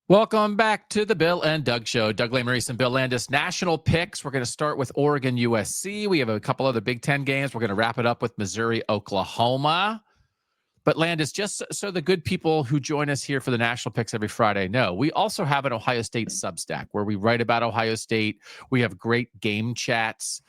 Welcome back to the Bill and Doug Show. Doug Lesmerises and Bill Landis. National picks. We're going to start with Oregon-USC. We have a couple other Big Ten games. We're going to wrap it up with Missouri-Oklahoma. But Landis, just so the good people who join us here for the national picks every Friday know, we also have an Ohio State Substack where we write about Ohio State. We have great game chats.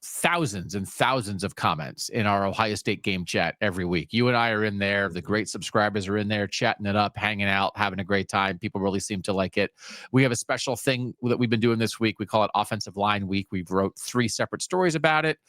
Thousands and thousands of comments in our Ohio State game chat every week. You and I are in there. The great subscribers are in there, chatting it up, hanging out, having a great time. People really seem to like it. We have a special thing that we've been doing this week. We call it Offensive Line Week. We've wrote 3 separate stories about it.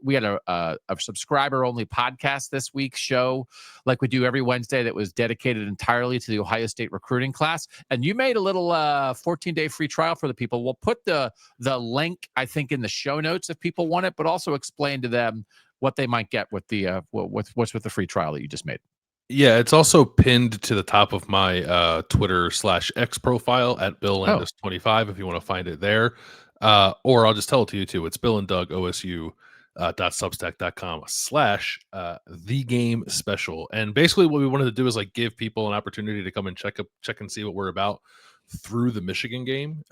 We had a subscriber-only podcast this week show, like we do every Wednesday, that was dedicated entirely to the Ohio State recruiting class. And you made a little 14-day free trial for the people. We'll put the link, I think, in the show notes if people want it, but also explain to them what they might get with the what's with the free trial that you just made. Yeah, it's also pinned to the top of my Twitter/X profile at Bill Landis 25 if you want to find it there. Or I'll just tell it to you too. It's Bill and Doug OSU .substack.com/the game special. And basically what we wanted to do is like give people an opportunity to come and check and see what we're about through the Michigan game.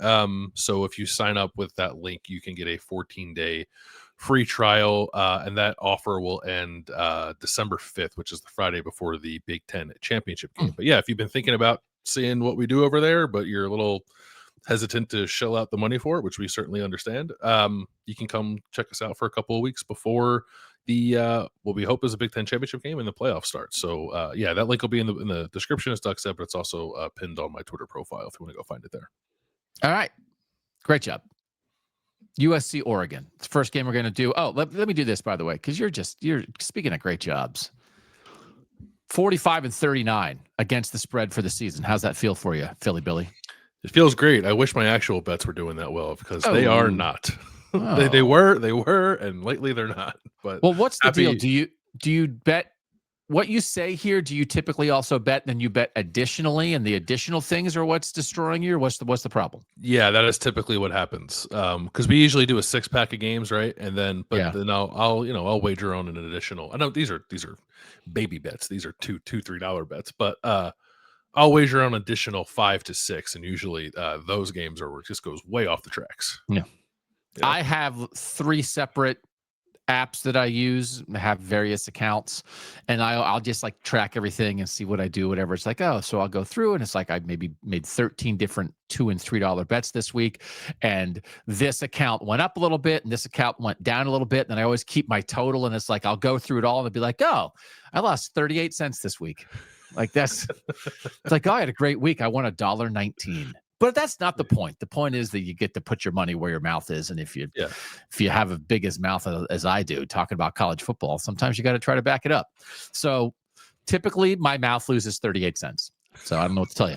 So if you sign up with that link, you can get a 14-day free trial, and that offer will end December 5th, which is the Friday before the Big Ten championship game. But yeah, if you've been thinking about seeing what we do over there, but you're a little hesitant to shell out the money for it, which we certainly understand, you can come check us out for a couple of weeks before the what we hope is a Big Ten championship game and the playoff starts. So yeah, that link will be in the description, as Doug said, but it's also pinned on my Twitter profile if you want to go find it there. All right, great job. USC Oregon. It's the first game we're going to do. Oh, let me do this, by the way, because you're speaking of great jobs. 45-39 against the spread for the season. How's that feel for you, Philly Billy? It feels great. I wish my actual bets were doing that well, because they are not. They were, and lately they're not. But well, what's the deal? Do you bet what you say here? Do you typically also bet, and then you bet additionally, and the additional things are what's destroying you? Or what's the problem? Yeah, that is typically what happens. Because we usually do a 6-pack of games, right? And then, then I'll wager on an additional. I know these are baby bets. These are $2-3 bets, but I'll wager on additional 5 to 6, and usually those games are where it just goes way off the tracks. Yeah. I have 3 separate apps that I use, have various accounts, and I'll just like track everything and see what I do, whatever. It's like, oh, so I'll go through, and it's like I maybe made 13 different $2 and $3 bets this week, and this account went up a little bit, and this account went down a little bit, and I always keep my total, and it's like I'll go through it all and be like, oh, I lost 38 cents this week. Like it's like, oh, I had a great week. I won $1.19. But that's not the point. The point is that you get to put your money where your mouth is. And if you have a big as mouth as I do, talking about college football, sometimes you got to try to back it up. So typically my mouth loses 38 cents. So I don't know what to tell you.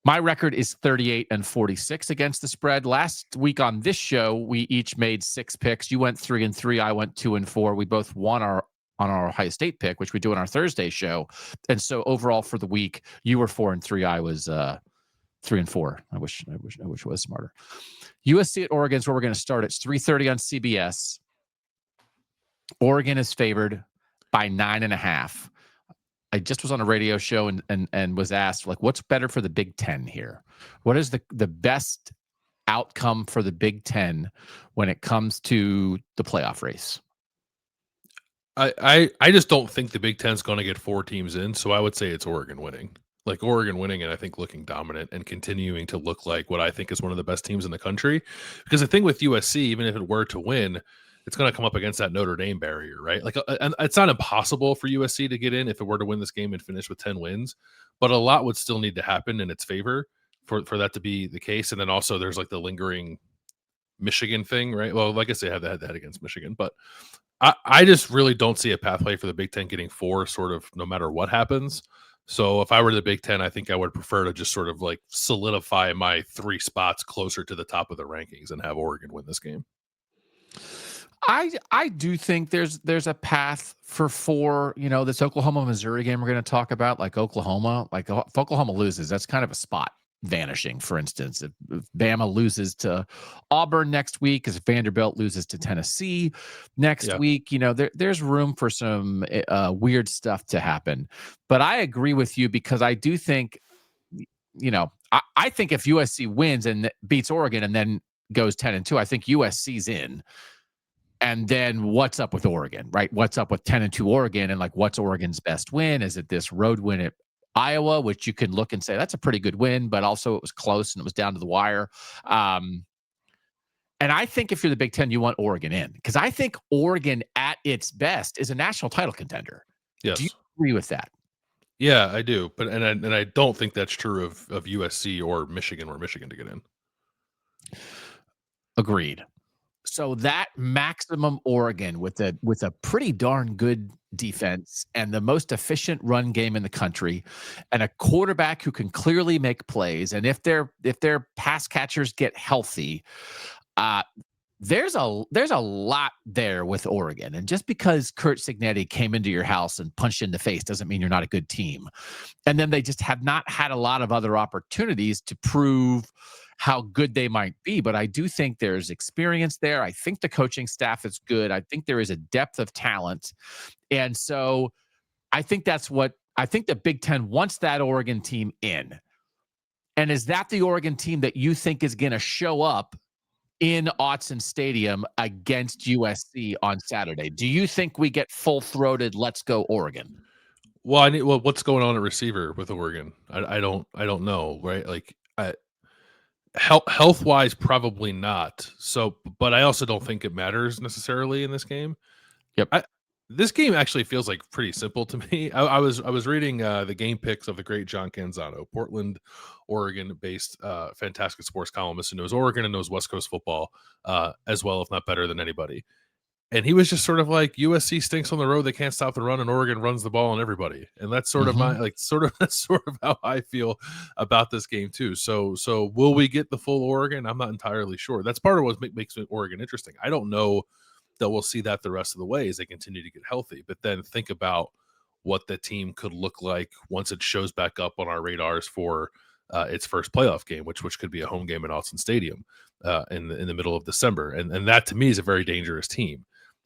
My record is 38-46 against the spread. Last week on this show, we each made 6 picks. You went 3-3. I went 2-4. We both won on our Ohio State pick, which we do on our Thursday show. And so overall for the week, you were 4-3. I was 3-4. I wish I was smarter. USC at Oregon is where we're going to start. It's 3:30 on CBS. Oregon is favored by 9.5. I just was on a radio show and was asked, like, what's better for the Big Ten here? What is the best outcome for the Big Ten when it comes to the playoff race? I just don't think the Big Ten's going to get 4 teams in, so I would say it's Oregon winning. Like Oregon winning, and I think looking dominant and continuing to look like what I think is one of the best teams in the country. Because the thing with USC, even if it were to win, it's going to come up against that Notre Dame barrier, right? Like, and it's not impossible for USC to get in if it were to win this game and finish with 10 wins, but a lot would still need to happen in its favor for that to be the case. And then also there's like the lingering Michigan thing, right? Well, I guess they have that against Michigan, but I just really don't see a pathway for the Big Ten getting 4 sort of no matter what happens. So if I were the Big Ten, I think I would prefer to just sort of like solidify my 3 spots closer to the top of the rankings and have Oregon win this game. I do think there's a path for 4, this Oklahoma-Missouri game we're going to talk about, like Oklahoma. Like if Oklahoma loses, that's kind of a spot vanishing, for instance. If Bama loses to Auburn next week, if Vanderbilt loses to Tennessee next week, there's room for some weird stuff to happen. But I agree with you, because I do think I think if USC wins and beats Oregon and then goes 10-2, I think USC's in. And then what's up with Oregon, right? What's up with 10-2 Oregon, and like, what's Oregon's best win? Is it this road win at Iowa, which you can look and say that's a pretty good win, but also it was close and it was down to the wire. And I think if you're the Big Ten, you want Oregon in, because I think Oregon at its best is a national title contender. Yes. Do you agree with that? Yeah, I do. But I don't think that's true of USC or Michigan, where Michigan to get in. Agreed. So that maximum Oregon with a pretty darn good defense and the most efficient run game in the country, and a quarterback who can clearly make plays, and if their pass catchers get healthy, there's a lot there with Oregon. And just because Curt Cignetti came into your house and punched you in the face doesn't mean you're not a good team. And then they just have not had a lot of other opportunities to prove how good they might be. But I do think there's experience there. I think the coaching staff is good. I think there is a depth of talent. And so I think the Big Ten wants that Oregon team in. And is that the Oregon team that you think is going to show up in Autzen Stadium against USC on Saturday? Do you think we get full-throated, let's go Oregon? Well, what's going on at receiver with Oregon? I don't know, right? Like, health wise, probably not. So, but I also don't think it matters necessarily in this game. Yep. This game actually feels like pretty simple to me. I was reading the game picks of the great John Canzano, Portland, Oregon based fantastic sports columnist who knows Oregon and knows West Coast football as well, if not better than anybody. And he was just sort of like, USC stinks on the road, they can't stop the run, and Oregon runs the ball on everybody. And that's sort of that's sort of how I feel about this game too. So will we get the full Oregon? I'm not entirely sure. That's part of what makes Oregon interesting. I don't know that we'll see that the rest of the way as they continue to get healthy. But then think about what the team could look like once it shows back up on our radars for its first playoff game, which could be a home game at Autzen Stadium in the middle of December. And that to me is a very dangerous team.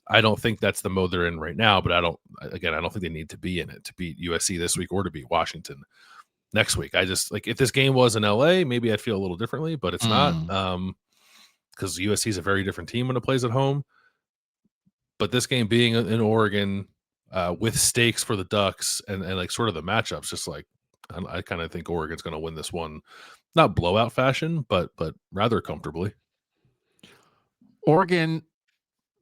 I don't think that's the mode they're in right now, but I don't think they need to be in it to beat USC this week or to beat Washington next week. I just, like, if this game was in LA, maybe I'd feel a little differently, but it's not, because USC is a very different team when it plays at home. But this game being in Oregon with stakes for the Ducks and like sort of the matchups, just like, I kind of think Oregon's going to win this one, not blowout fashion, but rather comfortably. Oregon,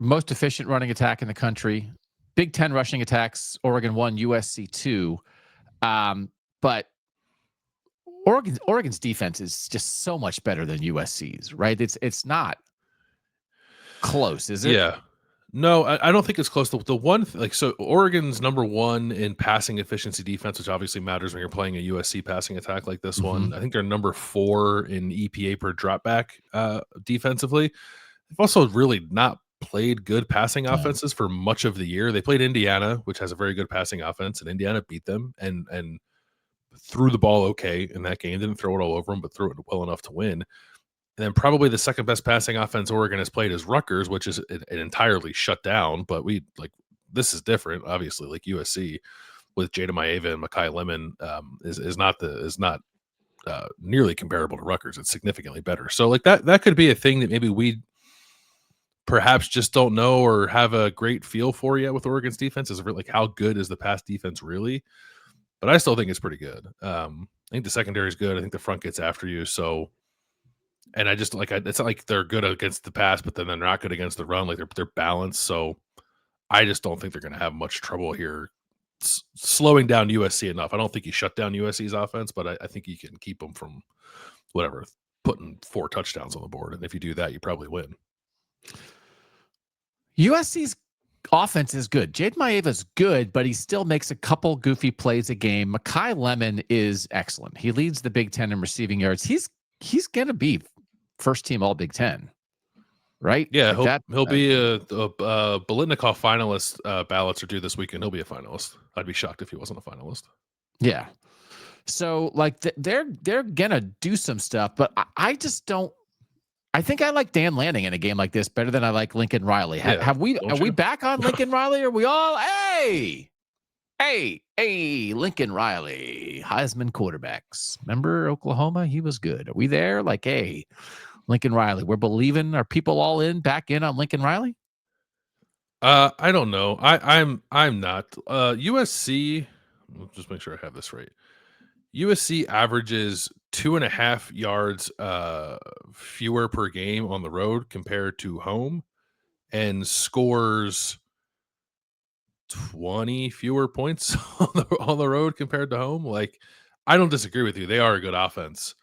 most efficient running attack in the country. Big Ten rushing attacks, Oregon 1, USC 2. But Oregon's defense is just so much better than USC's, right? It's not close, is it? Yeah. No, I don't think it's close. The one, so Oregon's number one in passing efficiency defense, which obviously matters when you're playing a USC passing attack like this one. I think they're number 4 in EPA per dropback defensively. They've also really not played good passing offenses for much of the year. They played Indiana, which has a very good passing offense, and Indiana beat them and threw the ball okay in that game. Didn't throw it all over them, but threw it well enough to win. And then probably the second best passing offense Oregon has played is Rutgers, which is an entirely shut down. But this is different, obviously. Like USC with Jada Maeva and Mekhi Lemon is not nearly comparable to Rutgers. It's significantly better. So like that could be a thing that maybe we perhaps just don't know or have a great feel for yet with Oregon's defense, is like, how good is the pass defense really? But I still think it's pretty good. I think the secondary is good. I think the front gets after you. So. And I just it's not like they're good against the pass, but then they're not good against the run. Like they're balanced. So I just don't think they're going to have much trouble here slowing down USC enough. I don't think you shut down USC's offense, but I think you can keep them from putting 4 touchdowns on the board. And if you do that, you probably win. USC's offense is good. Jade Maeva's good, but he still makes a couple goofy plays a game. Mekhi Lemon is excellent. He leads the Big Ten in receiving yards. He's going to be first team all Big Ten, right? Yeah, he'll be a Biletnikoff finalist. Ballots are due this weekend. He'll be a finalist. I'd be shocked if he wasn't a finalist. Yeah. So like they're gonna do some stuff, but I just don't. I think I like Dan Lanning in a game like this better than I like Lincoln Riley. Are we back on Lincoln Riley? Or are we all hey? Hey, Lincoln Riley, Heisman quarterbacks. Remember Oklahoma? He was good. Are we there? Like, hey, Lincoln Riley, we're believing. Are people all back in on Lincoln Riley? I don't know. I'm not. USC. Let's just make sure I have this right. USC averages 2.5 yards fewer per game on the road compared to home, and scores 20 fewer points on the road compared to home. Like, I don't disagree with you. They are a good offense,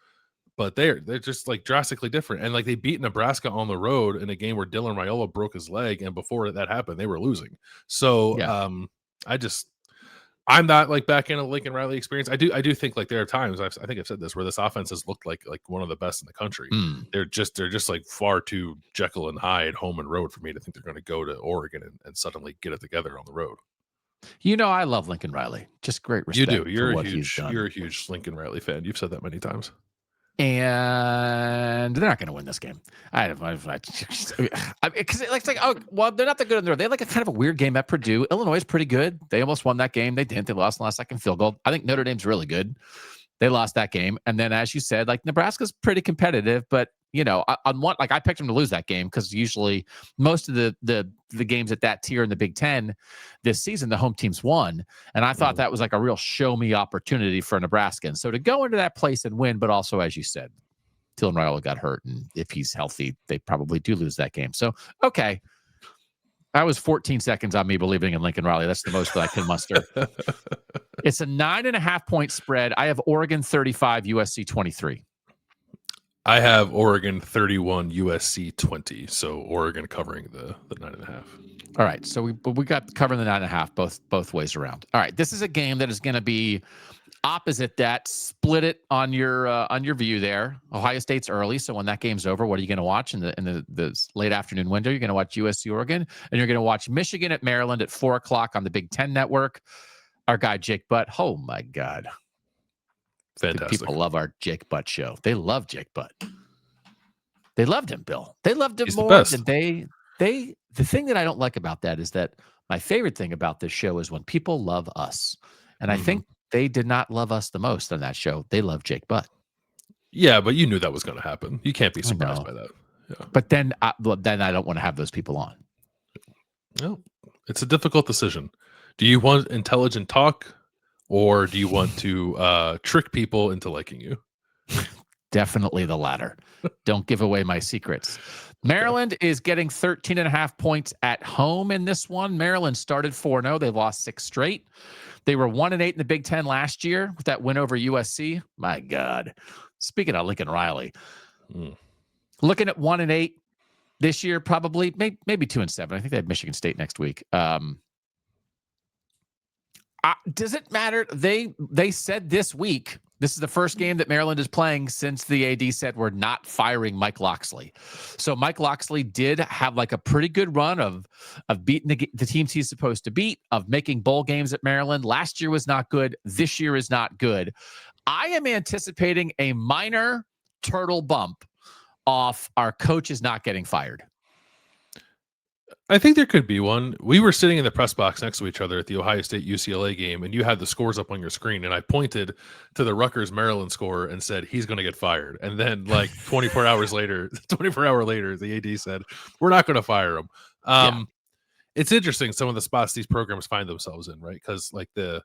but they're just like drastically different. And like they beat Nebraska on the road in a game where Dylan Raiola broke his leg, and before that happened, they were losing. So Yeah. I'm not like back in a Lincoln Riley experience. I do think like there are times I think I've said this where this offense has looked like one of the best in the country. They're just like far too Jekyll and Hyde home and road for me to think they're going to go to Oregon and suddenly get it together on the road. I love Lincoln Riley. Just great respect. You do. You're a huge Lincoln Riley fan. You've said that many times. And they're not going to win this game. Because it's like, oh, well, they're not that good in there. They have like a kind of a weird game at Purdue. Illinois is pretty good. They almost won that game. They didn't. They lost in the last second field goal. I think Notre Dame's really good. They lost that game. And then, as you said, like Nebraska's pretty competitive, but on one, like I picked them to lose that game because usually most of the games at that tier in the Big Ten this season, the home teams won. And I thought that was like a real show me opportunity for Nebraska. And so to go into that place and win, but also, as you said, Dylan Raiola got hurt. And if he's healthy, they probably do lose that game. So, okay. That was 14 seconds on me believing in Lincoln Riley. That's the most that I can muster. It's a 9.5-point spread. I have Oregon 35, USC 23. I have Oregon 31, USC 20. So Oregon covering the 9.5. All right. So we got covering the 9.5 both ways around. All right. This is a game that is going to be opposite that. Split it on your view there. Ohio State's early, so when that game's over, what are you going to watch in the late afternoon window? You're going to watch USC Oregon, and you're going to watch Michigan at Maryland at 4:00 on the Big Ten Network. Our guy Jake Butt. Oh my God. Fantastic. People love our Jake Butt show. They love Jake Butt. They loved him, Bill. They loved him more than they. The thing that I don't like about that is that my favorite thing about this show is when people love us. And I think they did not love us the most on that show. They love Jake Butt. Yeah, but you knew that was going to happen. You can't be surprised by that. Yeah. But then I don't want to have those people on. No, it's a difficult decision. Do you want intelligent talk? Or do you want to trick people into liking you? Definitely the latter. Don't give away my secrets. Maryland is getting 13.5 points at home in this one. Maryland started 4-0. They lost 6 straight. They were 1-8 in the Big Ten last year with that win over USC. My God. Speaking of Lincoln Riley, looking at 1-8 this year, probably maybe 2-7. I think they have Michigan State next week. Does it matter? They said this week, this is the first game that Maryland is playing since the AD said we're not firing Mike Locksley. So Mike Locksley did have like a pretty good run of beating the teams he's supposed to beat, of making bowl games at Maryland. Last year was not good. This year is not good. I am anticipating a minor turtle bump off our coaches not getting fired. I think there could be one. We were sitting in the press box next to each other at the Ohio State UCLA game, and you had the scores up on your screen, and I pointed to the Rutgers Maryland score and said he's going to get fired. And then, like 24 hour later, the AD said we're not going to fire him. It's interesting some of the spots these programs find themselves in, right? Because like the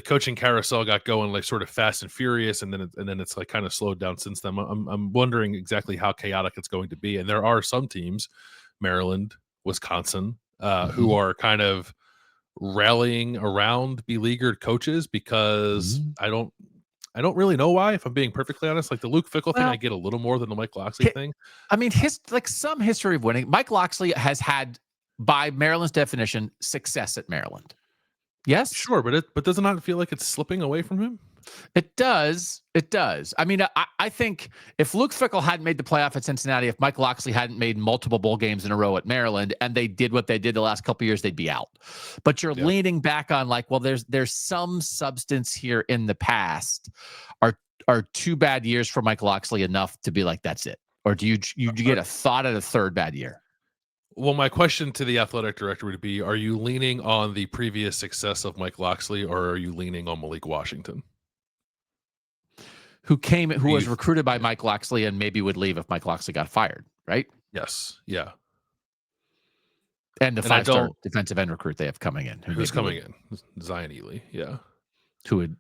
coaching carousel got going like sort of fast and furious, and then it's like kind of slowed down since then. I'm wondering exactly how chaotic it's going to be, and there are some teams, Maryland, Wisconsin, who are kind of rallying around beleaguered coaches because I don't really know why, if I'm being perfectly honest. Like the Luke Fickell thing, I get a little more than the Mike Locksley thing. I mean, some history of winning. Mike Locksley has had, by Maryland's definition, success at Maryland. Yes, sure, but does it not feel like it's slipping away from him? It does. I mean, I think if Luke Fickell hadn't made the playoff at Cincinnati, if Mike Locksley hadn't made multiple bowl games in a row at Maryland, and they did what they did the last couple of years, they'd be out. But you're leaning back on like, well, there's some substance here in the past. Are 2 bad years for Mike Locksley enough to be like, that's it? Or do you get a thought at a third bad year? Well, my question to the athletic director would be, are you leaning on the previous success of Mike Locksley, or are you leaning on Malik Washington? Who was recruited by Mike Locksley and maybe would leave if Mike Locksley got fired, right? Yes. Yeah. And the 5-star defensive end recruit they have coming in. Who's coming in? Zion Ely. Yeah. Who would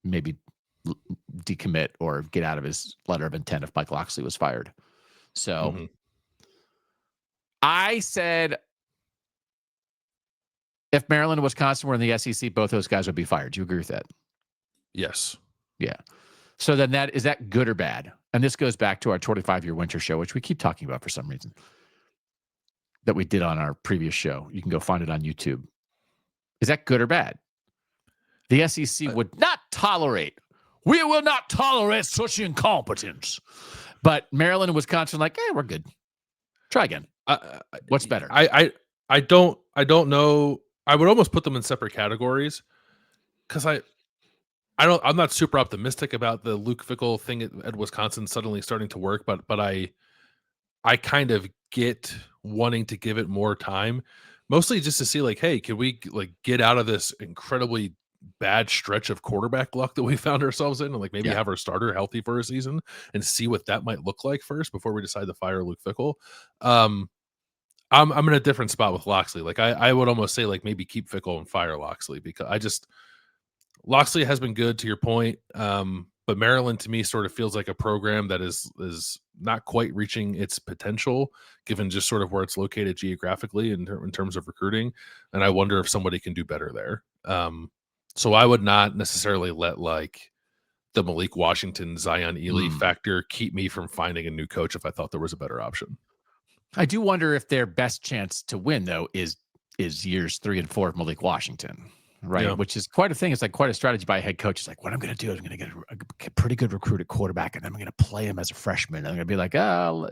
maybe decommit or get out of his letter of intent if Mike Locksley was fired. So I said, if Maryland and Wisconsin were in the SEC, both those guys would be fired. Do you agree with that? Yes. Yeah. So then is that good or bad? And this goes back to our 25-year winter show, which we keep talking about for some reason, that we did on our previous show. You can go find it on YouTube. Is that good or bad? The SEC would not tolerate. We will not tolerate such incompetence. But Maryland and Wisconsin are like, we're good. Try again. What's better? I don't know. I would almost put them in separate categories because I'm not super optimistic about the Luke Fickell thing at Wisconsin suddenly starting to work, but I kind of get wanting to give it more time, mostly just to see like, hey, can we like get out of this incredibly bad stretch of quarterback luck that we found ourselves in, and like maybe have our starter healthy for a season and see what that might look like first before we decide to fire Luke Fickell. I'm in a different spot with Locksley. Like I would almost say like maybe keep Fickell and fire Locksley, because Locksley has been good to your point. But Maryland to me sort of feels like a program that is not quite reaching its potential given just sort of where it's located geographically in terms of recruiting. And I wonder if somebody can do better there. So I would not necessarily let like the Malik Washington, Zion Ely factor keep me from finding a new coach if I thought there was a better option. I do wonder if their best chance to win though is years 3 and 4 of Malik Washington, right? Yeah. Which is quite a thing. It's like quite a strategy by a head coach. It's like, what I'm going to do is I'm going to get a pretty good recruit at quarterback, and then I'm going to play him as a freshman. And I'm going to be like, yeah.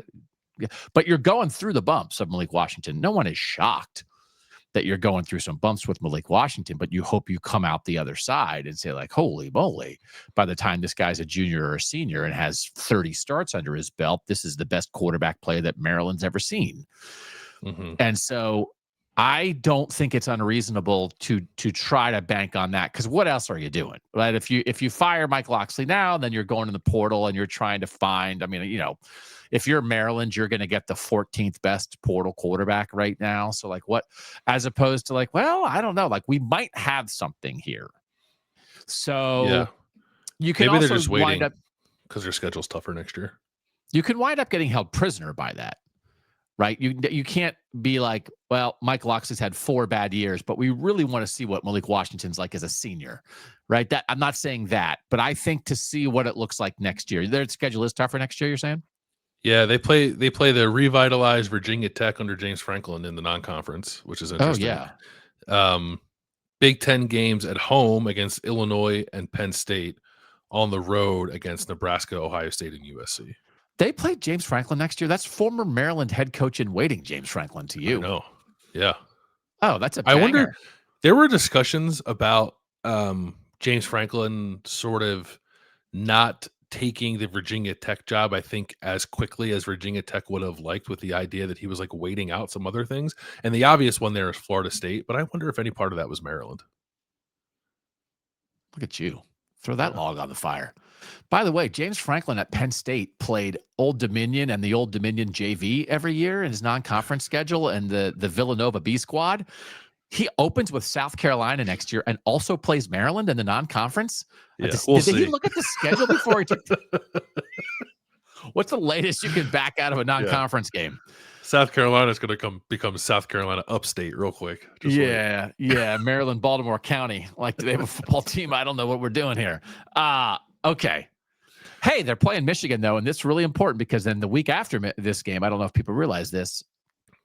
But you're going through the bumps of Malik Washington. No one is shocked that you're going through some bumps with Malik Washington, but you hope you come out the other side and say like, holy moly, by the time this guy's a junior or a senior and has 30 starts under his belt, this is the best quarterback play that Maryland's ever seen. And so I don't think it's unreasonable to try to bank on that, because what else are you doing, right? If you fire Mike Locksley now, then you're going to the portal and you're trying to find, if you're Maryland, you're going to get the 14th best portal quarterback right now. So like what, as opposed to like, well, I don't know, like we might have something here. So you can maybe also they're just waiting wind up because their schedule's tougher next year. You can wind up getting held prisoner by that, right? You can't be like, well, Mike Locksley's had 4 bad years, but we really want to see what Malik Washington's like as a senior, right? That I'm not saying that, but I think to see what it looks like next year. Their schedule is tougher next year, you're saying? Yeah, they play the revitalized Virginia Tech under James Franklin in the non-conference, which is interesting. Oh, yeah. Big Ten games at home against Illinois and Penn State, on the road against Nebraska, Ohio State, and USC. They play James Franklin next year. That's former Maryland head coach in waiting, James Franklin, to you. I know. Yeah. Oh, that's a banger. I wonder, there were discussions about James Franklin sort of not taking the Virginia Tech job, I think, as quickly as Virginia Tech would have liked, with the idea that he was like waiting out some other things. And the obvious one there is Florida State, but I wonder if any part of that was Maryland. Look at you. Throw that log on the fire. By the way, James Franklin at Penn State played Old Dominion and the Old Dominion JV every year in his non-conference schedule, and the Villanova B squad. He opens with South Carolina next year and also plays Maryland in the non-conference. Yeah, did he look at the schedule before he took? What's the latest you can back out of a non-conference game? South Carolina is going to become South Carolina upstate real quick. Yeah. Maryland, Baltimore County. Like, do they have a football team? I don't know what we're doing here. Okay. Hey, they're playing Michigan, though, and this is really important because then the week after this game, I don't know if people realize this,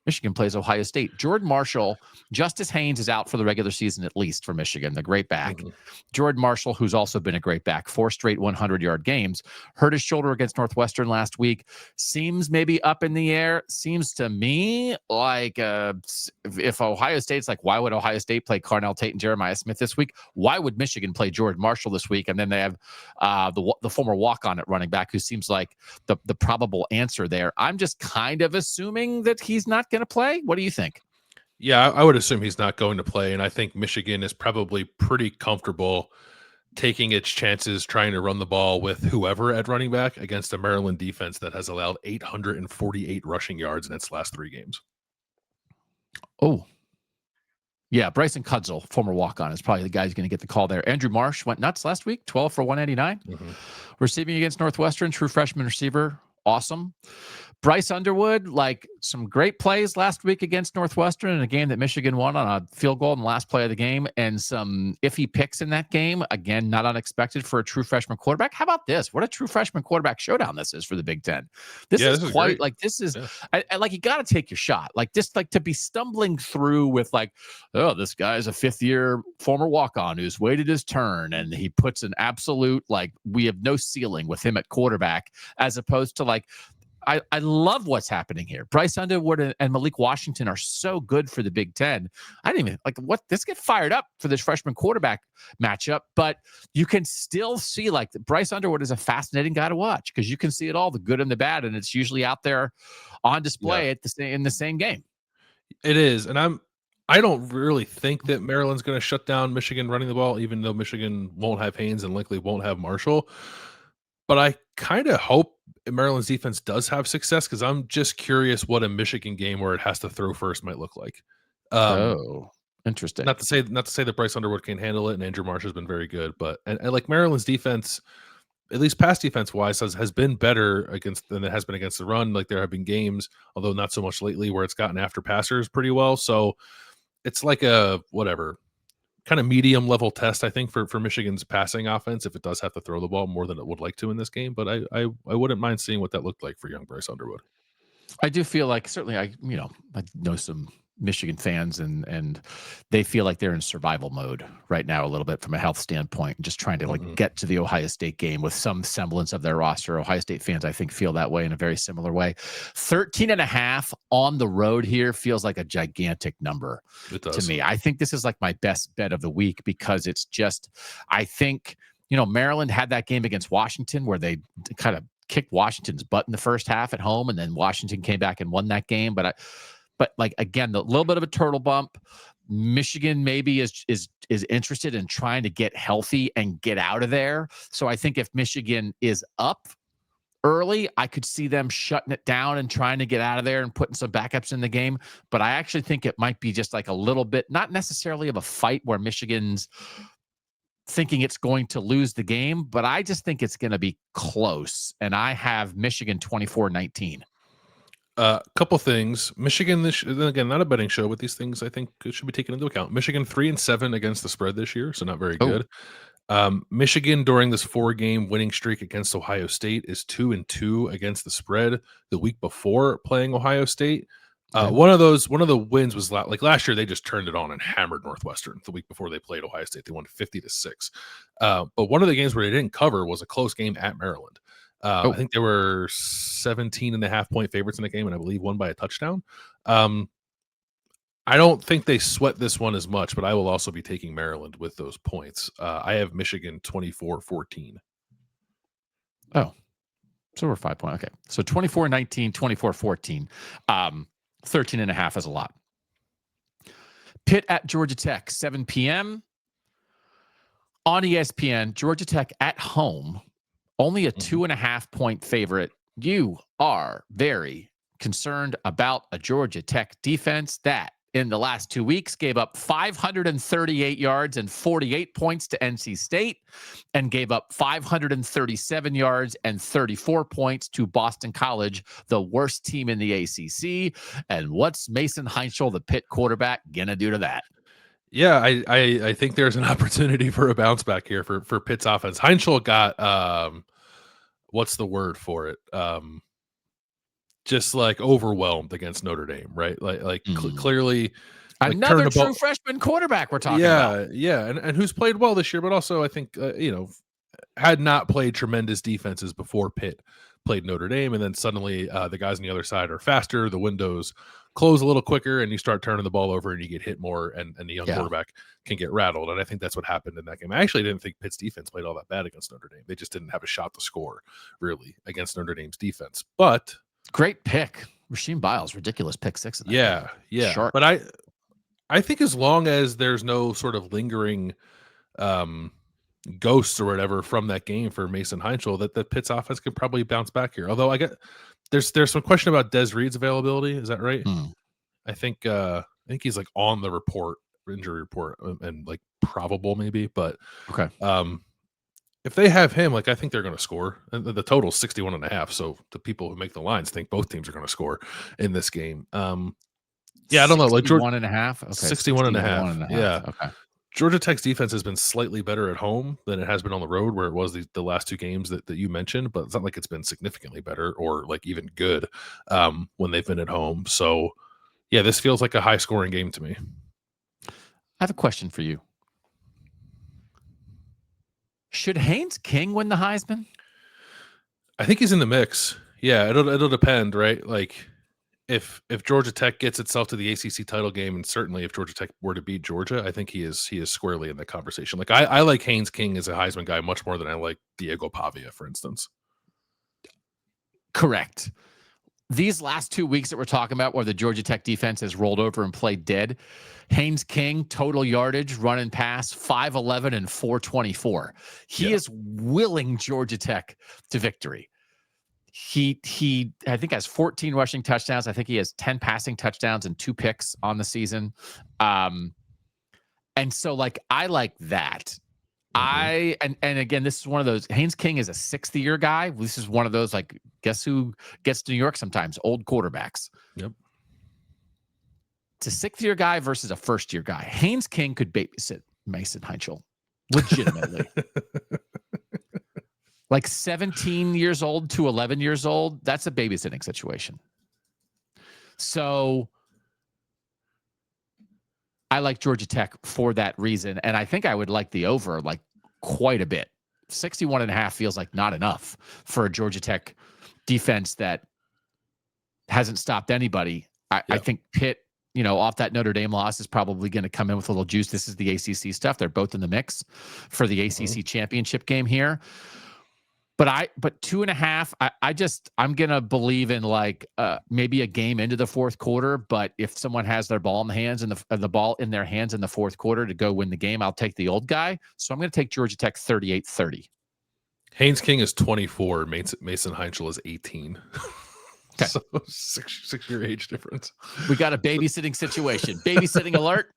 Michigan plays Ohio State. Jordan Marshall, Justice Haynes is out for the regular season at least for Michigan, the great back. Jordan Marshall, who's also been a great back, 4 straight 100-yard games, hurt his shoulder against Northwestern last week. Seems maybe up in the air. Seems to me like if Ohio State's like, why would Ohio State play Carnell Tate and Jeremiah Smith this week? Why would Michigan play Jordan Marshall this week? And then they have the former walk-on at running back, who seems like the probable answer there. I'm just kind of assuming that he's not going going to play? What do you think? Yeah, I would assume he's not going to play, and I think Michigan is probably pretty comfortable taking its chances trying to run the ball with whoever at running back against a Maryland defense that has allowed 848 rushing yards in its last 3 games. Oh, yeah. Bryson Kudzil, former walk-on, is probably the guy who's going to get the call there. Andrew Marsh went nuts last week, 12 for 189. Receiving against Northwestern, true freshman receiver. Awesome. Bryce Underwood, like some great plays last week against Northwestern in a game that Michigan won on a field goal in the last play of the game, and some iffy picks in that game. Again, not unexpected for a true freshman quarterback. How about this? What a true freshman quarterback showdown this is for the Big Ten. This is quite great. Like this is, I like you got to take your shot. Like just like to be stumbling through with like, oh, this guy's a 5th-year former walk-on who's waited his turn, and he puts an absolute like we have no ceiling with him at quarterback, as opposed to like. I love what's happening here. Bryce Underwood and Malik Washington are so good for the Big Ten. I didn't even like what this get fired up for this freshman quarterback matchup, but you can still see like Bryce Underwood is a fascinating guy to watch because you can see it all, the good and the bad, and it's usually out there on display in the same game. It is, and I don't really think that Maryland's going to shut down Michigan running the ball, even though Michigan won't have Haynes and likely won't have Marshall. But I kind of hope Maryland's defense does have success because I'm just curious what a Michigan game where it has to throw first might look like. Interesting. Not to say that Bryce Underwood can handle it, and Andrew Marsh has been very good, but and like Maryland's defense, at least pass defense wise, has been better than it has been against the run. Like there have been games, although not so much lately, where it's gotten after passers pretty well. So it's like a whatever. Kind of medium level test, I think, for Michigan's passing offense if it does have to throw the ball more than it would like to in this game. But I wouldn't mind seeing what that looked like for young Bryce Underwood. I do feel like certainly I know some Michigan fans and they feel like they're in survival mode right now a little bit from a health standpoint, just trying to like get to the Ohio State game with some semblance of their roster. Ohio State fans, I think, feel that way in a very similar way. 13.5 on the road here feels like a gigantic number to me. I think this is like my best bet of the week because it's just, I think, Maryland had that game against Washington where they kind of kicked Washington's butt in the first half at home, and then Washington came back and won that game. But like again, the little bit of a turtle bump. Michigan maybe is interested in trying to get healthy and get out of there. So I think if Michigan is up early, I could see them shutting it down and trying to get out of there and putting some backups in the game. But I actually think it might be just like a little bit, not necessarily of a fight where Michigan's thinking it's going to lose the game, but I just think it's going to be close. And I have Michigan 24-19. Couple things. Michigan, again, not a betting show, but these things I think should be taken into account. Michigan 3-7 against the spread this year, so not very good. Michigan during this 4-game winning streak against Ohio State is 2-2 against the spread the week before playing Ohio State. One of the wins was like last year. They just turned it on and hammered Northwestern the week before they played Ohio State. They won 50-6. But one of the games where they didn't cover was a close game at Maryland. I think there were 17.5 point favorites in the game, and I believe won by a touchdown. I don't think they sweat this one as much, but I will also be taking Maryland with those points. I have Michigan 24-14. Oh, so we're 5 point. Okay. So 24-19, 24-14. 13.5 is a lot. Pitt at Georgia Tech, 7 p.m. on ESPN. Georgia Tech at home. Only a 2.5 point favorite. You are very concerned about a Georgia Tech defense that in the last 2 weeks gave up 538 yards and 48 points to NC State and gave up 537 yards and 34 points to Boston College, the worst team in the ACC. And what's Mason Heinschel, the Pitt quarterback, going to do to that? Yeah, I think there's an opportunity for a bounce back here for Pitt's offense. Heinschel got what's the word for it? Just like overwhelmed against Notre Dame, right? Clearly another true freshman quarterback we're talking about. Yeah, and who's played well this year, but also I think had not played tremendous defenses before Pitt played Notre Dame, and then suddenly the guys on the other side are faster, the windows close a little quicker, and you start turning the ball over and you get hit more, and the young quarterback can get rattled. And I think that's what happened in that game. I actually didn't think Pitt's defense played all that bad against Notre Dame. They just didn't have a shot to score really against Notre Dame's defense. But great pick. Rasheem Biles, ridiculous pick six. In that Yeah. Yeah. Shark. But I think as long as there's no sort of lingering ghosts or whatever from that game for Mason Heinchel, that the Pitt's offense could probably bounce back here. Although there's some question about Des Reed's availability. Is that right? I think he's like on the injury report, and like probable maybe, but okay. If they have him, like I think they're going to score. And the total is 61.5. So the people who make the lines think both teams are going to score in this game. Yeah, I don't know. Like 61.5. Okay, 61.5. Yeah. Okay. Georgia Tech's defense has been slightly better at home than it has been on the road, where it was the last two games that you mentioned, but it's not like it's been significantly better or like even good when they've been at home. So yeah, this feels like a high scoring game to me. I have a question for you. Should Haynes King win the Heisman? I think he's in the mix. Yeah, it'll depend, right? Like if Georgia Tech gets itself to the ACC title game, and certainly if Georgia Tech were to beat Georgia, I think he is squarely in the conversation. Like I like Haynes King as a Heisman guy much more than I like Diego Pavia, for instance. Correct. These last 2 weeks that we're talking about, where the Georgia Tech defense has rolled over and played dead, Haynes King, total yardage, run and pass, 5'11" and 424. He is willing Georgia Tech to victory. He I think has 14 rushing touchdowns. I think he has 10 passing touchdowns and 2 picks on the season. And so like I like that. And again, this is one of those. Haynes King is a 6th-year guy. This is one of those, like, guess who gets to New York sometimes? Old quarterbacks. Yep. It's a 6th-year guy versus a 1st-year guy. Haynes King could babysit Mason Heinchel legitimately. Like 17 years old to 11 years old, that's a babysitting situation. So I like Georgia Tech for that reason, and I think I would like the over like quite a bit. 61.5 feels like not enough for a Georgia Tech defense that hasn't stopped anybody. I think Pitt, off that Notre Dame loss, is probably going to come in with a little juice. This is the ACC stuff. They're both in the mix for the ACC championship game here. But 2.5, I'm going to believe in like maybe a game into the fourth quarter. But if someone has their ball in the hands and the ball in their hands in the fourth quarter to go win the game, I'll take the old guy. So I'm going to take Georgia Tech 38-30. Haynes King is 24. Mason Heinchel is 18. Okay. So 6-year age difference. We got a babysitting situation. Babysitting alert.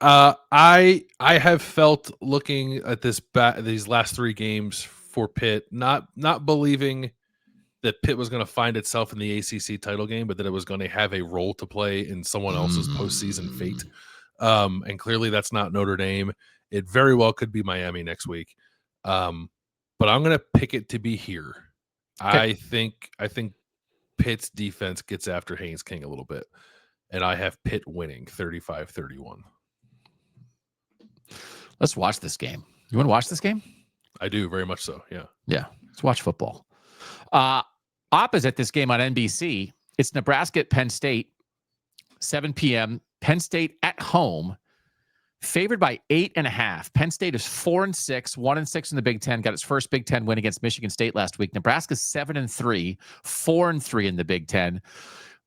I have felt looking at these last 3 games for Pitt, not believing that Pitt was going to find itself in the ACC title game, but that it was going to have a role to play in someone else's postseason fate. And clearly that's not Notre Dame. It very well could be Miami next week. But I'm going to pick it to be here. Okay. I think Pitt's defense gets after Haynes King a little bit, and I have Pitt winning 35-31. Let's watch this game. You want to watch this game? I do, very much so. Yeah. Let's watch football. Opposite this game on NBC, it's Nebraska at Penn State, 7 p.m. Penn State at home, favored by 8.5. Penn State is 4-6, 1-6 in the Big Ten. Got its first Big Ten win against Michigan State last week. Nebraska's 7-3, 4-3 in the Big Ten.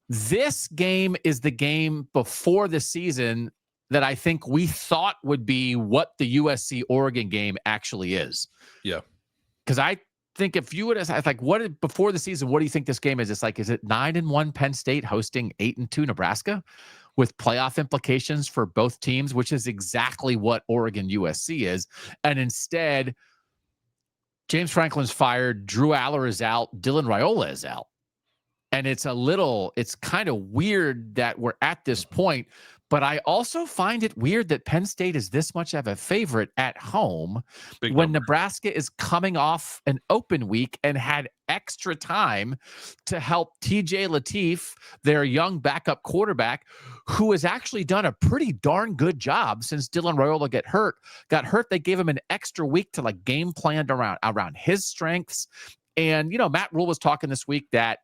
This game is the game before the season that I think we thought would be what the USC-Oregon game actually is. Yeah. Because I think if you would have, like, before the season, what do you think this game is? It's like, is it 9-1 Penn State hosting 8-2 Nebraska with playoff implications for both teams, which is exactly what Oregon-USC is. And instead, James Franklin's fired, Drew Aller is out, Dylan Raiola is out. And it's kind of weird that we're at this point. But I also find it weird that Penn State is this much of a favorite at home when Nebraska is coming off an open week and had extra time to help TJ Lateef, their young backup quarterback, who has actually done a pretty darn good job since Dylan Raiola got hurt. They gave him an extra week to like game plan around his strengths. And, Matt Rule was talking this week that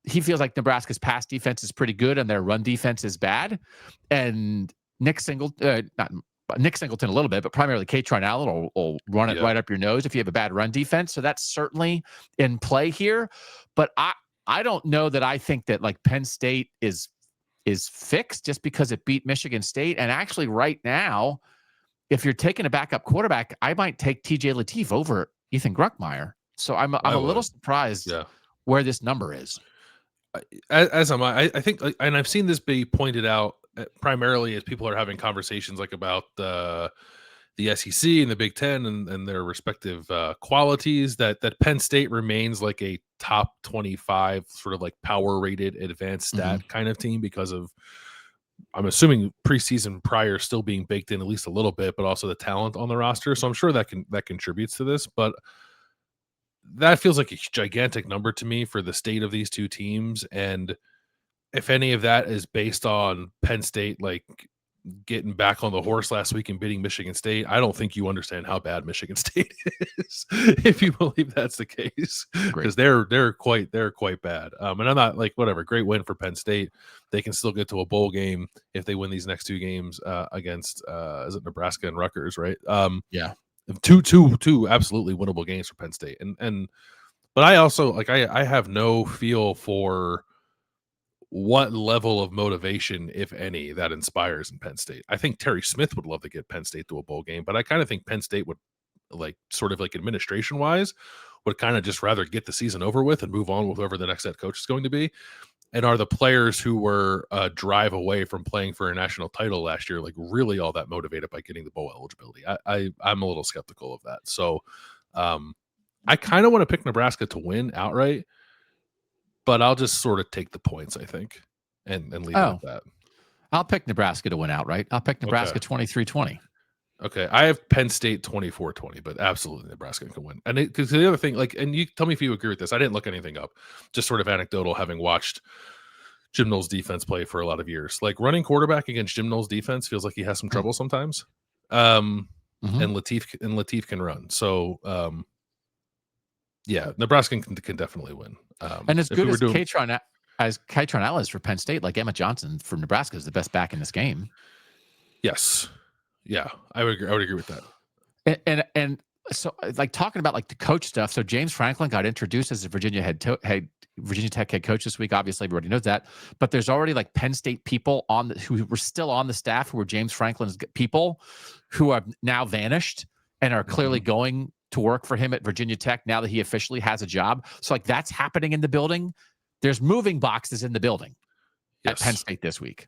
he feels like Nebraska's pass defense is pretty good and their run defense is bad. And Nick Singleton a little bit, but primarily Katron Allen will run it right up your nose if you have a bad run defense. So that's certainly in play here. But I don't know that I think that like Penn State is fixed just because it beat Michigan State. And actually right now, if you're taking a backup quarterback, I might take TJ Lateef over Ethan Gruckmeyer. So I'm a little surprised where this number is. As am I. I think, and I've seen this be pointed out primarily as people are having conversations like about the SEC and the Big Ten and their respective qualities, that Penn State remains like a top 25 sort of like power rated advanced stat kind of team because of, I'm assuming, preseason prior still being baked in at least a little bit, but also the talent on the roster. So I'm sure that contributes to this, but that feels like a gigantic number to me for the state of these two teams. And if any of that is based on Penn State, like getting back on the horse last week and beating Michigan State, I don't think you understand how bad Michigan State is if you believe that's the case, because they're quite bad. And I'm not like, whatever, great win for Penn State. They can still get to a bowl game if they win these next two games against is it Nebraska and Rutgers, right? Yeah. Two absolutely winnable games for Penn State. But I also like, I have no feel for what level of motivation, if any, that inspires in Penn State. I think Terry Smith would love to get Penn State to a bowl game, but I kind of think Penn State would, like, sort of like administration wise, would kind of just rather get the season over with and move on with whoever the next head coach is going to be. And are the players who were a drive away from playing for a national title last year, like, really all that motivated by getting the bowl eligibility? I'm a little skeptical of that. So I kind of want to pick Nebraska to win outright, but I'll just sort of take the points, I think, and leave it at that. I'll pick Nebraska to win outright. I'll pick Nebraska 23-20. Okay, I have Penn State 24-20, but absolutely Nebraska can win. And because the other thing, like, and you tell me if you agree with this, I didn't look anything up, just sort of anecdotal, having watched Jim Knowles' defense play for a lot of years. Like, running quarterback against Jim Knowles' defense feels like he has some trouble sometimes. And Lateef can run. So, yeah, Nebraska can definitely win. And as good as Kytron Allen is for Penn State, like Emma Johnson from Nebraska is the best back in this game. Yes. Yeah, I would agree with that. And so, like, talking about like the coach stuff. So James Franklin got introduced as a Virginia Tech head coach this week. Obviously, everybody knows that. But there's already like Penn State people who were still on the staff who were James Franklin's people, who have now vanished and are clearly going to work for him at Virginia Tech now that he officially has a job. So like that's happening in the building. There's moving boxes in the building at Penn State this week.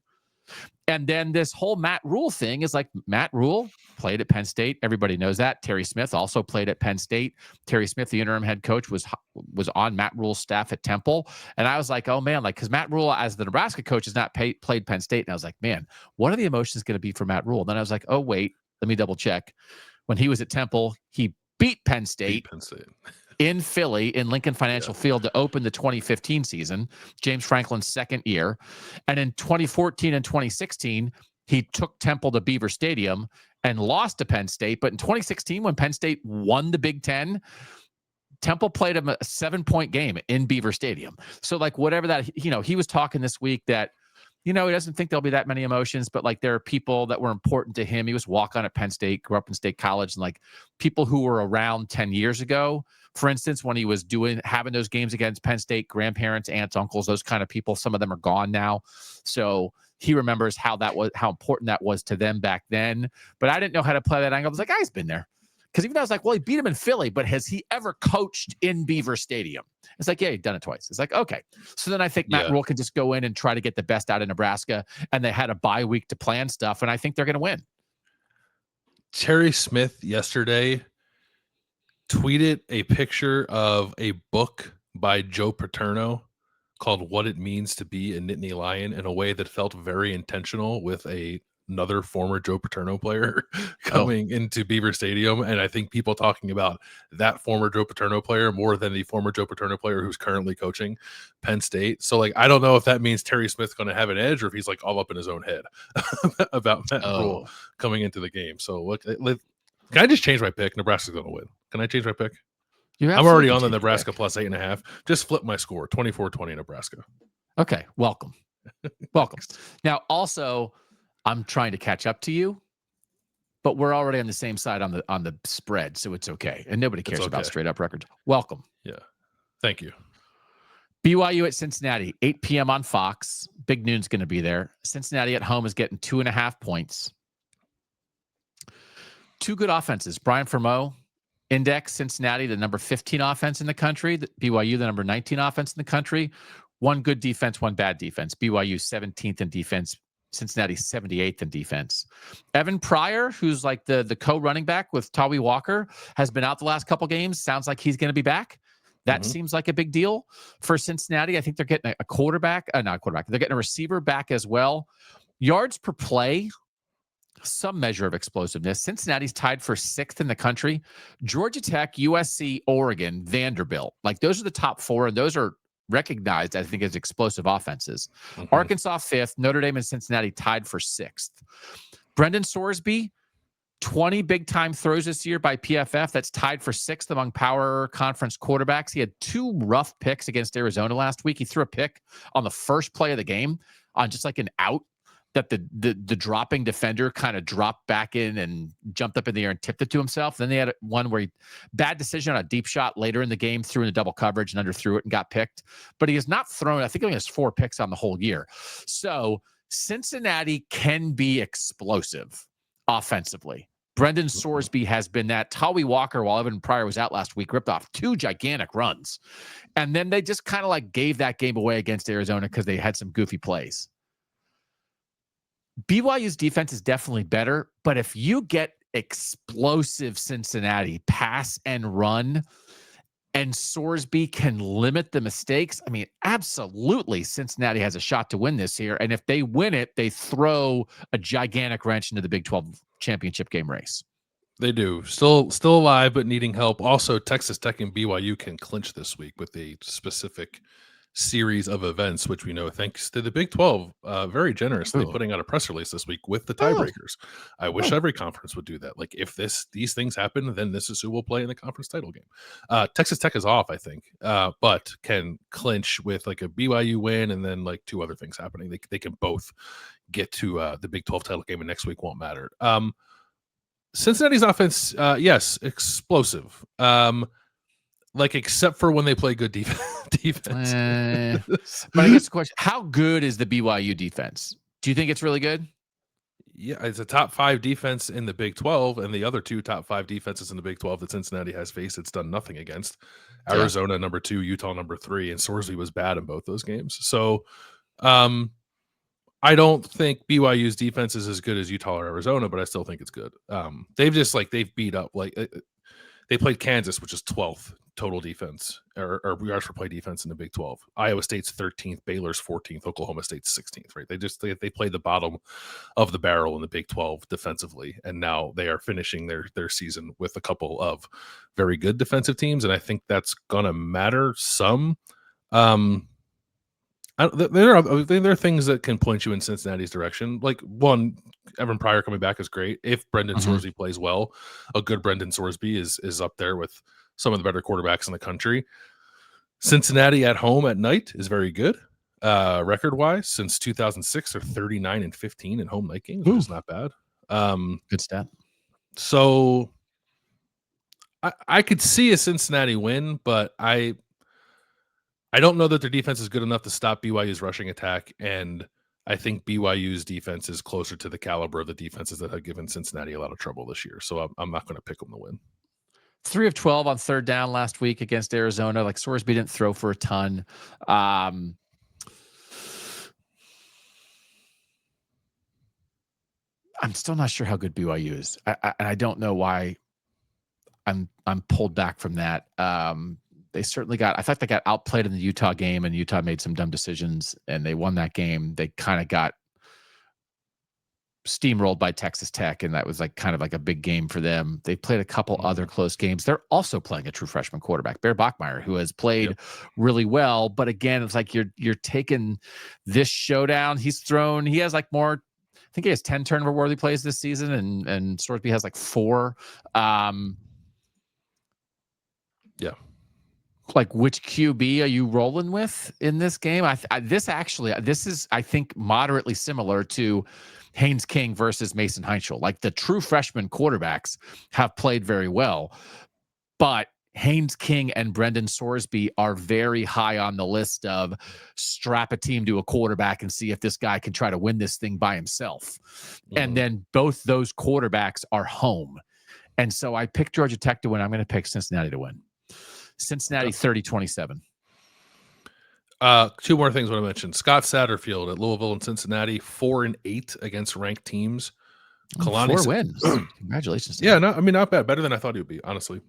And then this whole Matt Rule thing is like, Matt Rule played at Penn State. Everybody knows that. Terry Smith also played at Penn State. Terry Smith, the interim head coach, was on Matt Rule's staff at Temple. And I was like, oh man, like, because Matt Rule as the Nebraska coach has not played Penn State. And I was like, man, what are the emotions going to be for Matt Rule? Then I was like, oh wait, let me double check. When he was at Temple, he beat Penn State in Philly in Lincoln Financial Field to open the 2015 season, James Franklin's second year. And in 2014 and 2016, he took Temple to Beaver Stadium and lost to Penn State. But in 2016, when Penn State won the Big Ten, Temple played him a 7-point game in Beaver Stadium. So like whatever that, he was talking this week that, he doesn't think there'll be that many emotions, but like there are people that were important to him. He was walk-on at Penn State, grew up in State College, and like people who were around 10 years ago, for instance, when he was having those games against Penn State, grandparents, aunts, uncles, those kind of people, some of them are gone now. So he remembers how important that was to them back then. But I didn't know how to play that angle. I was like, he's been there. Because even though I was like, well, he beat him in Philly, but has he ever coached in Beaver Stadium? It's like, yeah, he'd done it twice. It's like, okay. So then I think Matt Rule can just go in and try to get the best out of Nebraska. And they had a bye week to plan stuff. And I think they're going to win. Terry Smith yesterday tweeted a picture of a book by Joe Paterno called What It Means to Be a Nittany Lion in a way that felt very intentional with another former Joe Paterno player coming into Beaver Stadium. And I think people talking about that former Joe Paterno player more than the former Joe Paterno player who's currently coaching Penn State. So like, I don't know if that means Terry Smith's going to have an edge or if he's like all up in his own head about Matt Rule coming into the game. So look, can I just change my pick? Nebraska's going to win. Can I change my pick? I'm already on the Nebraska plus 8.5. Just flip my score. 24-20 Nebraska. Okay. Welcome. Now, also, I'm trying to catch up to you, but we're already on the same side on the spread, so it's okay. And nobody cares about straight up records. Welcome. Yeah. Thank you. BYU at Cincinnati, 8 p.m. on Fox. Big Noon's going to be there. Cincinnati at home is getting 2.5 points. Two good offenses. Brian Fremeau, index Cincinnati, the number 15 offense in the country. BYU, the number 19 offense in the country. One good defense, one bad defense. BYU 17th in defense. Cincinnati 78th in defense. Evan Pryor, who's like the co-running back with Tawi Walker, has been out the last couple games. Sounds like he's going to be back. That seems like a big deal for Cincinnati. I think they're getting a quarterback, not a quarterback. They're getting a receiver back as well. Yards per play, some measure of explosiveness. Cincinnati's tied for 6th in the country. Georgia Tech, USC, Oregon, Vanderbilt. Like those are the top 4, and those are recognized, I think, as explosive offenses. Arkansas 5th, Notre Dame and Cincinnati tied for 6th. Brendan Sorsby, 20 big-time throws this year by PFF. That's tied for 6th among power conference quarterbacks. He had 2 rough picks against Arizona last week. He threw a pick on the first play of the game on just like an out that the dropping defender kind of dropped back in and jumped up in the air and tipped it to himself. Then they had one where bad decision on a deep shot later in the game, threw into double coverage and underthrew it and got picked. But he has not thrown, I think he only has 4 picks on the whole year. So Cincinnati can be explosive offensively. Brendan Sorsby has been that. Tawi Walker, while Evan Pryor was out last week, ripped off 2 gigantic runs. And then they just kind of like gave that game away against Arizona because they had some goofy plays. BYU's defense is definitely better, but if you get explosive Cincinnati pass and run, and Sorsby can limit the mistakes, I mean, absolutely Cincinnati has a shot to win this year. And if they win it, they throw a gigantic wrench into the Big 12 championship game race. They do. Still alive, but needing help. Also, Texas Tech and BYU can clinch this week with a specific series of events, which we know thanks to the Big 12 very generously putting out a press release this week with the tiebreakers. I wish every conference would do that. Like if these things happen, then this is who will play in the conference title game. Texas Tech is off, I think, but can clinch with like a BYU win and then like 2 other things happening. They can both get to the Big 12 title game, and next week won't matter. Cincinnati's offense, yes, explosive. Like except for when they play good defense. But I guess the question, how good is the BYU defense? Do you think it's really good? Yeah, it's a top 5 defense in the Big 12, and the other 2 top 5 defenses in the Big 12 that Cincinnati has faced, it's done nothing against. Arizona number 2, Utah number 3, and Sorsby was bad in both those games. So I don't think BYU's defense is as good as Utah or Arizona, but I still think it's good. They've beat up they played Kansas, which is 12th total defense or yards per play defense in the Big 12. Iowa State's 13th, Baylor's 14th, Oklahoma State's 16th, right? They played the bottom of the barrel in the Big 12 defensively, and now they are finishing their season with a couple of very good defensive teams, and I think that's gonna matter some. There are things that can point you in Cincinnati's direction. Like one, Evan Pryor coming back is great. If Brendan Sorsby plays well, a good Brendan Sorsby is up there with some of the better quarterbacks in the country. Cincinnati at home at night is very good. Record-wise, since 2006, they're 39-15 in home night games, which is not bad. Good stat. So I could see a Cincinnati win, but I don't know that their defense is good enough to stop BYU's rushing attack, and I think BYU's defense is closer to the caliber of the defenses that have given Cincinnati a lot of trouble this year. So I'm not going to pick them to win. 3 of 12 on third down last week against Arizona. Like Sorsby didn't throw for a ton. I'm still not sure how good BYU is. I don't know why I'm pulled back from that. They certainly I thought they got outplayed in the Utah game, and Utah made some dumb decisions, and they won that game. They kind of got steamrolled by Texas Tech, and that was like kind of like a big game for them. They played a couple other close games. They're also playing a true freshman quarterback, Bear Bachmeier, who has played really well. But again, it's like you're taking this showdown. He has like more. I think he has 10 turnover worthy plays this season, and Sorsby has like 4. Like which QB are you rolling with in this game? This is, I think, moderately similar to Haynes King versus Mason Heinschel. Like the true freshman quarterbacks have played very well, but Haynes King and Brendan Sorsby are very high on the list of strap a team to a quarterback and see if this guy can try to win this thing by himself. And then both those quarterbacks are home. And so I picked Georgia Tech to win. I'm going to pick Cincinnati to win. Cincinnati 30-27. Two more things I want to mention. Scott Satterfield at Louisville and Cincinnati, 4-8 against ranked teams. Kalani 4 wins. Congratulations. Yeah, not bad. Better than I thought he would be, honestly.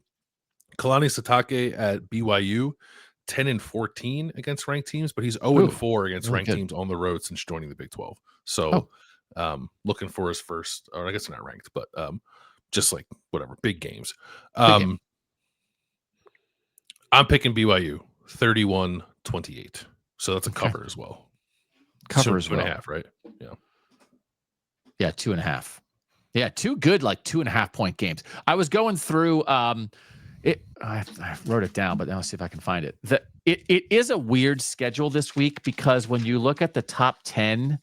Kalani Sitake at BYU, 10-14 against ranked teams, but he's 0-4 against ranked teams on the road since joining the Big 12. So looking for his first, or I guess not ranked, but just like whatever, big games. I'm picking BYU 31-28. So that's a cover as well. Cover as well. 2.5, right? Yeah. Yeah, 2.5. Yeah, two good, like 2.5 point games. I was going through I wrote it down, but now I'll see if I can find it. It is a weird schedule this week because when you look at the top 10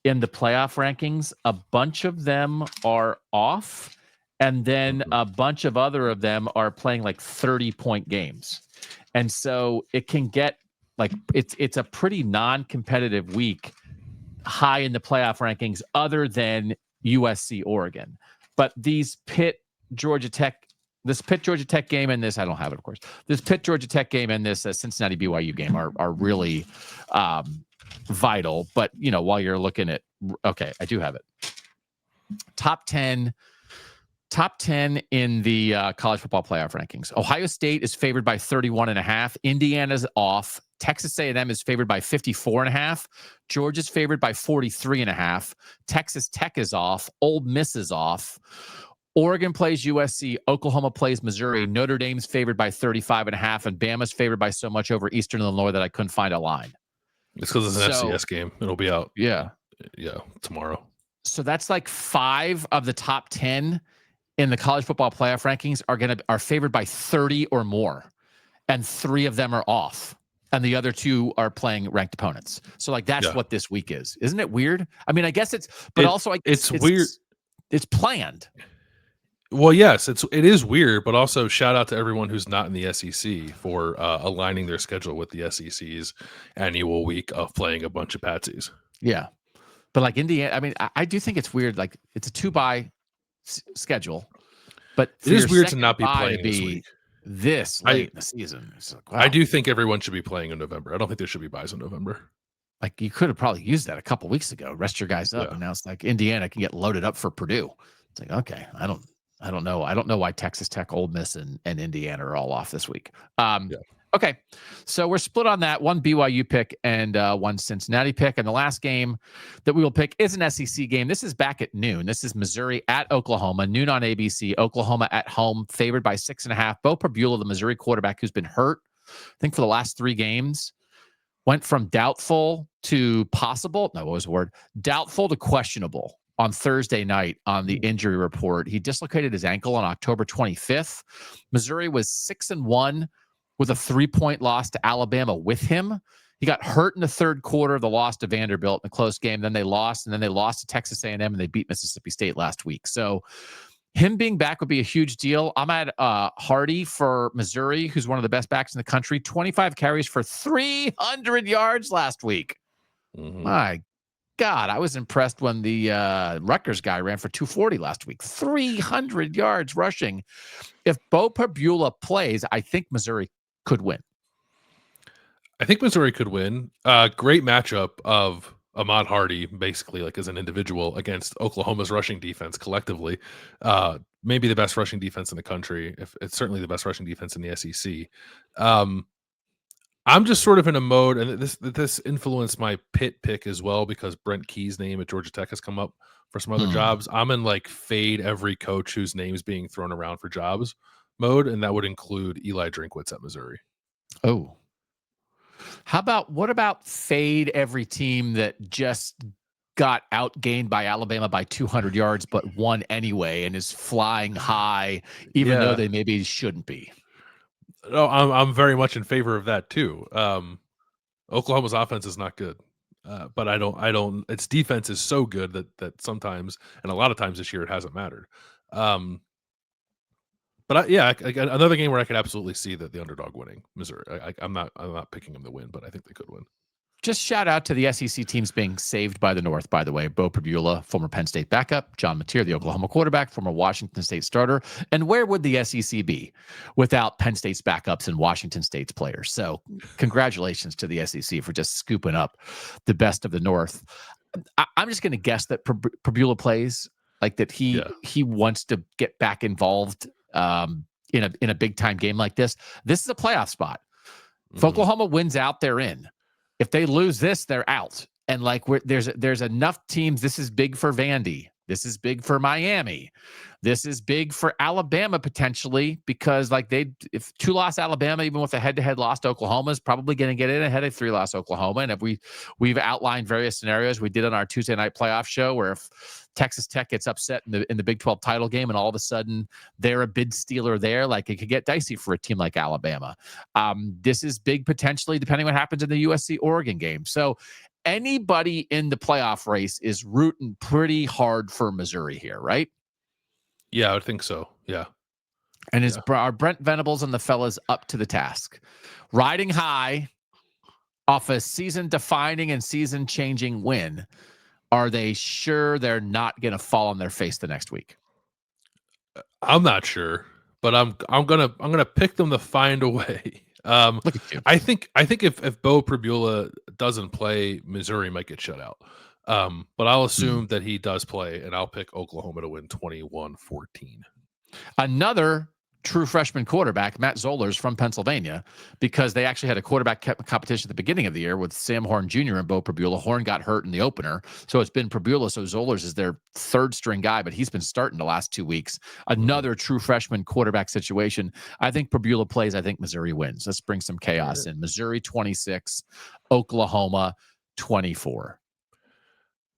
in the playoff rankings, a bunch of them are off, and then a bunch of other of them are playing like 30-point games. And so it can get like it's a pretty non-competitive week high in the playoff rankings other than USC Oregon. But these Pitt-Georgia Tech game and this, I don't have it, of course. This Pitt-Georgia Tech game and this Cincinnati-BYU game are really vital. But, while you're looking at, okay, I do have it. Top 10 in the college football playoff rankings. Ohio State is favored by 31.5. Indiana's off. Texas A&M is favored by 54.5. Georgia's favored by 43.5. Texas Tech is off. Ole Miss is off. Oregon plays USC. Oklahoma plays Missouri. Notre Dame's favored by 35.5, and Bama's favored by so much over Eastern Illinois that I couldn't find a line. It's because it's an FCS game. It'll be out. Yeah, tomorrow. So that's like 5 of the top 10 in the college football playoff rankings are favored by 30 or more, and 3 of them are off, and the other 2 are playing ranked opponents. So like that's what this week is. Isn't it weird? I mean, I guess it's weird. It's planned. Well, yes, it is weird, but also shout out to everyone who's not in the SEC for aligning their schedule with the SEC's annual week of playing a bunch of patsies. Yeah, but like Indiana, I mean, I do think it's weird. Like it's a 2-bye schedule, but it is weird to not be playing this week. This late in the season. Like, wow. I do think everyone should be playing in November. I don't think there should be buys in November. Like you could have probably used that a couple weeks ago. Rest your guys up, and now it's like Indiana can get loaded up for Purdue. It's like, okay, I don't know. I don't know why Texas Tech, Ole Miss, and Indiana are all off this week. Okay, so we're split on that. One BYU pick and one Cincinnati pick. And the last game that we will pick is an SEC game. This is back at noon. This is Missouri at Oklahoma, noon on ABC. Oklahoma at home, favored by 6.5. Bo Perbula, the Missouri quarterback who's been hurt, I think for the last 3 games, went from doubtful to possible. No, what was the word? Doubtful to questionable on Thursday night on the injury report. He dislocated his ankle on October 25th. Missouri was 6-1 with a 3-point loss to Alabama with him. He got hurt in the third quarter of the loss to Vanderbilt in a close game. Then they lost, and then they lost to Texas A&M, and they beat Mississippi State last week. So him being back would be a huge deal. I'm at Hardy for Missouri, who's one of the best backs in the country. 25 carries for 300 yards last week. My God, I was impressed when the Rutgers guy ran for 240 last week. 300 yards rushing. If Bo Perbula plays, I think Missouri could win. I think Missouri could win. Great matchup of Ahmad Hardy, basically like as an individual against Oklahoma's rushing defense collectively. Maybe the best rushing defense in the country. If it's certainly the best rushing defense in the SEC. I'm just sort of in a mode, and this influenced my Pitt pick as well because Brent Key's name at Georgia Tech has come up for some other jobs. I'm in like fade every coach whose name is being thrown around for jobs mode, and that would include Eli Drinkwitz at Missouri. Oh, what about fade every team that just got outgained by Alabama by 200 yards but won anyway and is flying high even though they maybe shouldn't be? No, I'm very much in favor of that too. Oklahoma's offense is not good, but I don't. Its defense is so good that sometimes, and a lot of times this year, it hasn't mattered. But another game where I could absolutely see that the underdog winning, Missouri. I'm not picking them to win, but I think they could win. Just shout out to the SEC teams being saved by the North, by the way. Bo Pribula, former Penn State backup. John Mateer, the Oklahoma quarterback, former Washington State starter. And where would the SEC be without Penn State's backups and Washington State's players? So congratulations to the SEC for just scooping up the best of the North. I'm just going to guess that Pribula plays, like that he wants to get back involved in a big-time game like this. This is a playoff spot. If Oklahoma wins out, they're in. If they lose this, they're out. And like there's enough teams. This is big for Vandy. This is big for Miami. This is big for Alabama potentially, because like if 2-loss Alabama, even with a head-to-head loss to Oklahoma, is probably going to get in ahead of 3-loss Oklahoma. And if we've outlined various scenarios we did on our Tuesday night playoff show, where if Texas Tech gets upset in the Big 12 title game and all of a sudden they're a bid stealer there, like it could get dicey for a team like Alabama. This is big potentially depending what happens in the USC-Oregon game. So anybody in the playoff race is rooting pretty hard for Missouri here, right? Yeah, I would think so. Yeah. And are Brent Venables and the fellas up to the task? Riding high off a season-defining and season-changing win, are they sure they're not going to fall on their face the next week? I'm not sure, but I'm gonna pick them to find a way. Look at you. I think if Bo Pribula doesn't play, Missouri might get shut out. But I'll assume that he does play, and I'll pick Oklahoma to win 21-14. Another true freshman quarterback, Matt Zollers from Pennsylvania, because they actually had a quarterback competition at the beginning of the year with Sam Horn Jr. and Bo Pribula. Horn got hurt in the opener, so it's been Pribula. So Zollers is their third string guy, but he's been starting the last 2 weeks. Another true freshman quarterback situation. I think Pribula plays. I think Missouri wins. Let's bring some chaos in. Missouri 26, Oklahoma 24.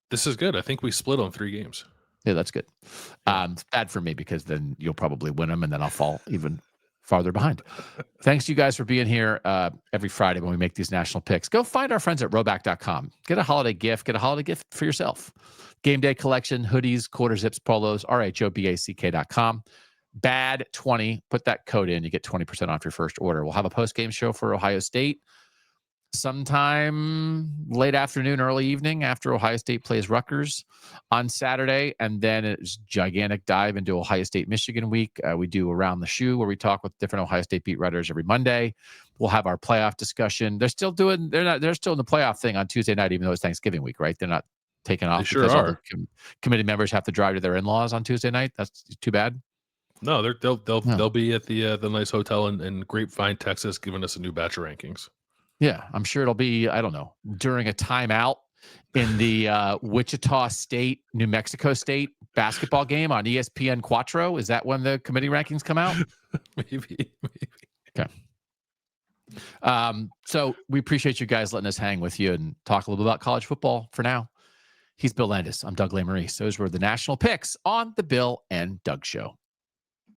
This is good. I think we split on 3 games. Yeah, that's good. It's bad for me because then you'll probably win them and then I'll fall even farther behind. Thanks to you guys for being here every Friday when we make these national picks. Go find our friends at Roback.com. Get a holiday gift. Get a holiday gift for yourself. Game day collection, hoodies, quarter zips, polos, RHOBACK.com. BAD20. Put that code in. You get 20% off your first order. We'll have a post-game show for Ohio State sometime late afternoon, early evening after Ohio State plays Rutgers on Saturday. And then it's gigantic dive into Ohio State, Michigan week. We do Around the Shoe where we talk with different Ohio State beat writers every Monday. We'll have our playoff discussion. They're still in the playoff thing on Tuesday night, even though it's Thanksgiving week, right? They're not taking off. They sure are. All the committee members have to drive to their in-laws on Tuesday night. That's too bad. No, they'll be at the nice hotel in Grapevine, Texas, giving us a new batch of rankings. Yeah, I'm sure it'll be, I don't know, during a timeout in the Wichita State, New Mexico State basketball game on ESPN Quattro. Is that when the committee rankings come out? Maybe. Okay. So we appreciate you guys letting us hang with you and talk a little bit about college football for now. He's Bill Landis. I'm Doug Lesmerises. Those were the national picks on the Bill and Doug Show.